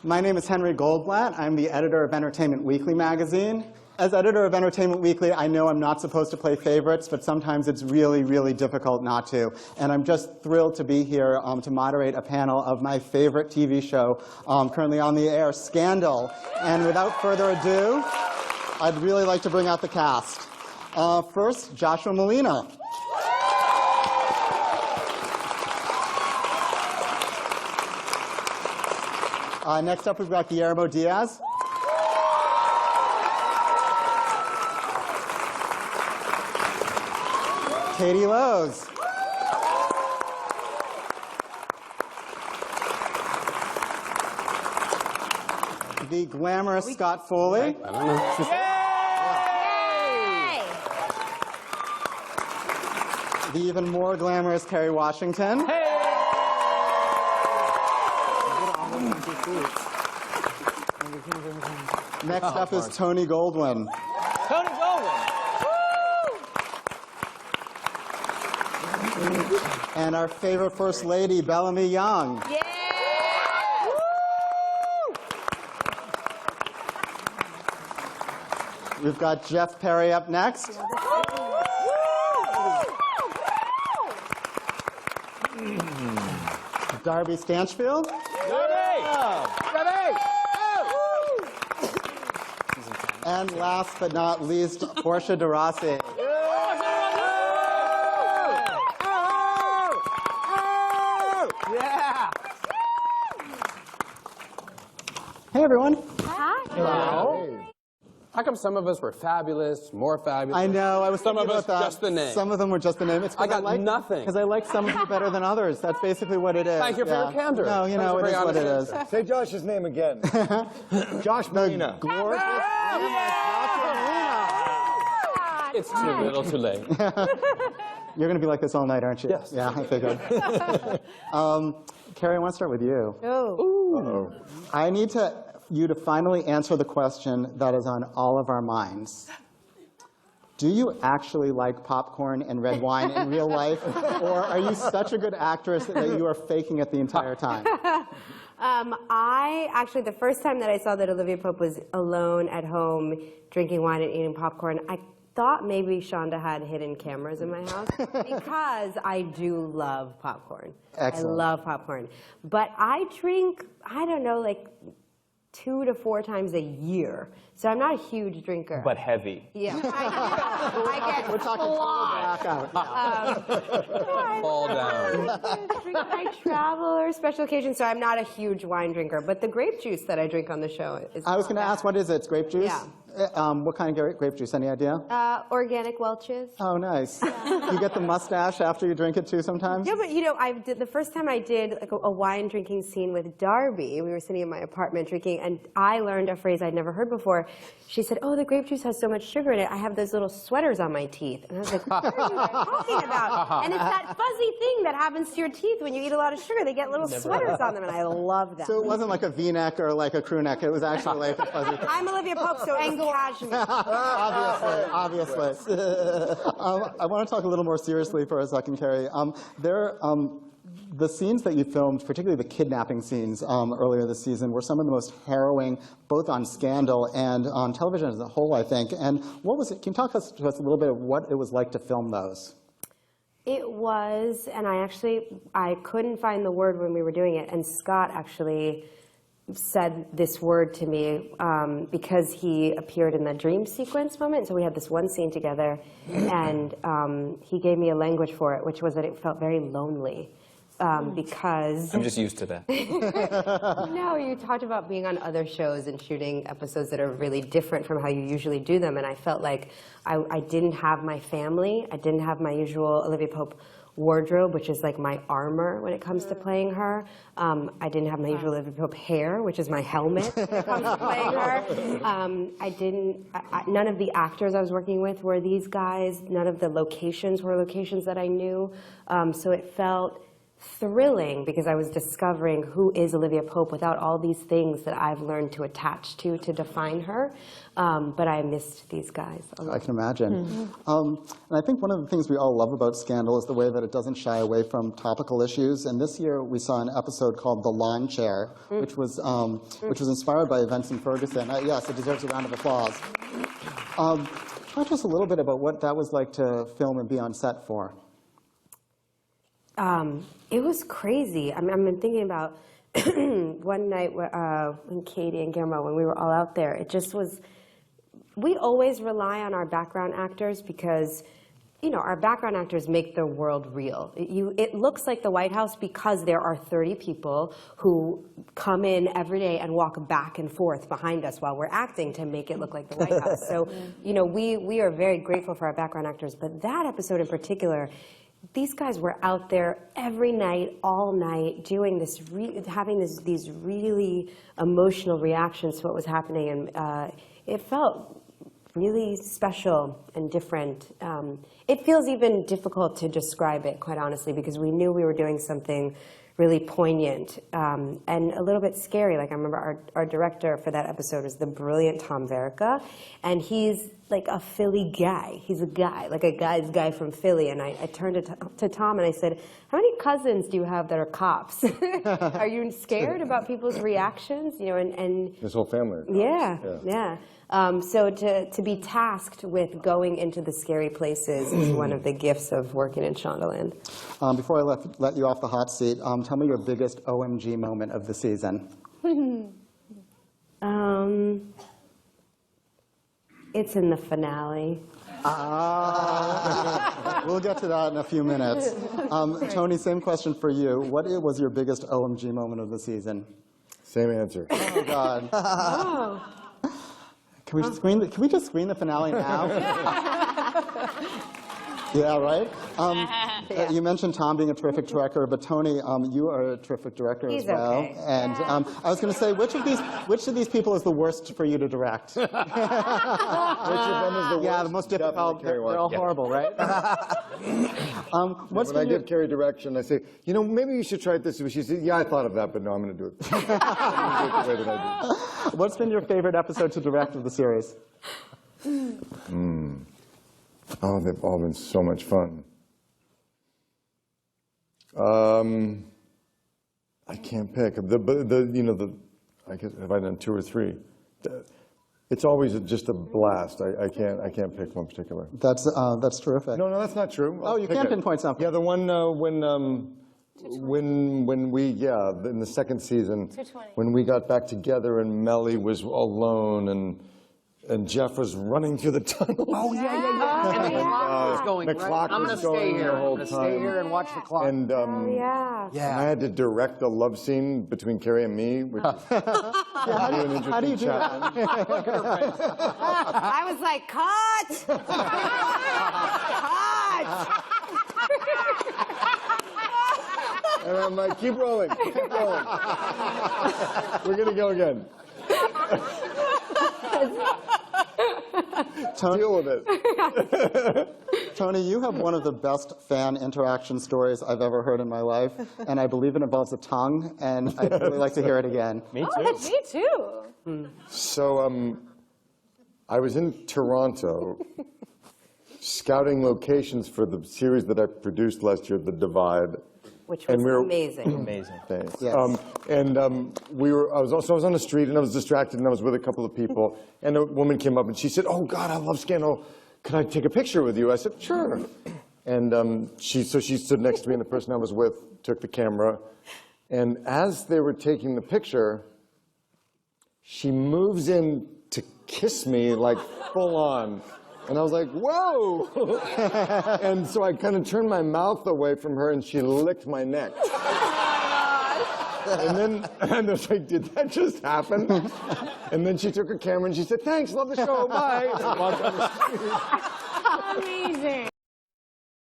My name is Henry Goldwyn. I'm the editor of Entertainment Weekly magazine. As editor of Entertainment Weekly, I know I'm not supposed to play favorites, but sometimes it's really, really difficult not to. And I'm just thrilled to be here to moderate a panel of my favorite TV show currently on the air, Scandal. And without further ado, I'd really like to bring out the cast. First, Joshua Malina. Next up, we've got Guillermo Diaz. Katie Lowe's. The glamorous Scott Foley. I don't know. Yay! The even more glamorous Kerry Washington. Hey! Next up is Tony Goldwyn. Tony Goldwyn! And our favorite First Lady, Bellamy Young. Yeah! We've got Jeff Perry up next. Darby Stanchfield. And last but not least, Portia de Rossi. Yeah! Hey, everyone. Hi. Hello. How come some of us were fabulous, more fabulous? I know. I was Some thinking of us about that. just the name. Some of them were just the name. It's I got nothing. Because I like some of you better than others. That's basically what it is. Thank you for your candor. No, you know, it is what it is. Say Josh's name again. Josh Malina. Glorious. It's too little, too late. You're going to be like this all night, aren't you? Yes. Yeah, I figured. Carrie, I want to start with you. Oh. I need you to finally answer the question that is on all of our minds. Do you actually like popcorn and red wine in real life? Or are you such a good actress that you are faking it the entire time? I actually, the first time that I saw that Olivia Pope was alone at home drinking wine and eating popcorn, I thought maybe Shonda had hidden cameras in my house because I do love popcorn. Excellent. I love popcorn. But I drink, I don't know, like 2 to 4 times a year. So I'm not a huge drinker. But heavy. Yeah. I get We're talking total blackout. Fall down. drink when I travel or special occasions, so I'm not a huge wine drinker. But the grape juice that I drink on the show is I was going to ask, what is it? It's grape juice? Yeah. What kind of grape juice? Any idea? Organic Welch's. Oh, nice. You get the mustache after you drink it, too, sometimes? Yeah, but you know, the first time I did like a wine drinking scene with Darby, we were sitting in my apartment drinking, and I learned a phrase I'd never heard before. She said, "Oh, the grape juice has so much sugar in it. I have those little sweaters on my teeth." And I was like, "What are you talking about?" And it's that fuzzy thing that happens to your teeth when you eat a lot of sugar. They get little sweaters on them, and I love them. So it wasn't like a V-neck or like a crew neck. It was actually like a fuzzy thing. I'm Olivia Pope, so it's cashmere. Obviously. I want to talk a little more seriously for a second, Kerry. The scenes that you filmed, particularly the kidnapping scenes earlier this season, were some of the most harrowing, both on Scandal and on television as a whole, I think. And what was it? Can you talk to us a little bit of what it was like to film those? It was, and I couldn't find the word when we were doing it, and Scott actually said this word to me because he appeared in the dream sequence moment. So we had this one scene together, and he gave me a language for it, which was that it felt very lonely. Because I'm just used to that. no, you talked about being on other shows and shooting episodes that are really different from how you usually do them, and I felt like I didn't have my family. I didn't have my usual Olivia Pope wardrobe, which is like my armor when it comes to playing her. I didn't have my usual Olivia Pope hair, which is my helmet when it comes to playing her. None of the actors I was working with were these guys. None of the locations were locations that I knew. So it felt thrilling because I was discovering who is Olivia Pope without all these things that I've learned to attach to define her. But I missed these guys a lot. I can imagine. And I think one of the things we all love about Scandal is the way that it doesn't shy away from topical issues. And this year we saw an episode called The Lawn Chair, which was inspired by events in Ferguson. Yes, it deserves a round of applause. Talk to us a little bit about what that was like to film and be on set for. It was crazy. I've been thinking about one night when Katie and Guillermo, when we were all out there, it just was, we always rely on our background actors because, you know, our background actors make the world real. It looks like the White House because there are 30 people who come in every day and walk back and forth behind us while we're acting to make it look like the White House. So, you know, we are very grateful for our background actors, but that episode in particular, these guys were out there every night, all night, doing this, having these really emotional reactions to what was happening, and it felt really special and different. It feels even difficult to describe it, quite honestly, because we knew we were doing something really poignant and a little bit scary. Like, I remember our director for that episode was the brilliant Tom Verica, and he's like a Philly guy. He's a guy, like a guy's guy from Philly. And I turned to Tom and I said, how many cousins do you have that are cops? Are you scared about people's reactions? You know, and His whole family. yeah. So to be tasked with going into the scary places is one of the gifts of working in Shondaland. Before I let you off the hot seat, tell me your biggest OMG moment of the season. It's in the finale. We'll get to that in a few minutes. Tony, same question for you. What was your biggest OMG moment of the season? Same answer. Oh, God. Oh. Can we just screen the finale now? Yeah, right? You mentioned Tom being a terrific director, but Tony, you are a terrific director as well. Okay. And I was going to say, which of these people is the worst for you to direct? Which of them is the worst? Yeah, the most difficult. They're all horrible, right? When I give Kerry direction, I say, you know, maybe you should try it this way. She says, yeah, I thought of that, but no, I'm going to do it. I'm going to do it the way that I do. What's been your favorite episode to direct of the series? Oh, they've all been so much fun. I can't pick. I guess, have I done 2 or 3? It's always just a blast. I can't pick one particular. That's terrific. No, that's not true. Oh, you can't pinpoint something. Yeah, the one when we in the second season, 220. when we got back together and Melly was alone and Jeff was running through the tunnel. Oh, yeah. And the clock was going, the right? clock I'm was going to stay going here. the I'm whole going to time. stay here and watch the clock. And Yeah. and I had to direct a love scene between Kerry and me, which is How do you do that? I was like, cut! Cut! And I'm like, keep rolling. We're going to go again. Deal with it. Tony, you have one of the best fan interaction stories I've ever heard in my life, and I believe it involves a tongue, and I'd really like to hear it again. Me too. So I was in Toronto scouting locations for the series that I produced last year, The Divide. Which was amazing. Amazing. Thanks. Yes. I was on the street and I was distracted and I was with a couple of people and a woman came up and she said, "Oh God, I love Scandal. Could I take a picture with you?" I said, "Sure." And she stood next to me and the person I was with took the camera. And as they were taking the picture, she moves in to kiss me like full on. And I was like, whoa! And so I kind of turned my mouth away from her and she licked my neck. And I was like, did that just happen? And then she took her camera and she said, "Thanks, love the show, bye." And walked down the street. Amazing.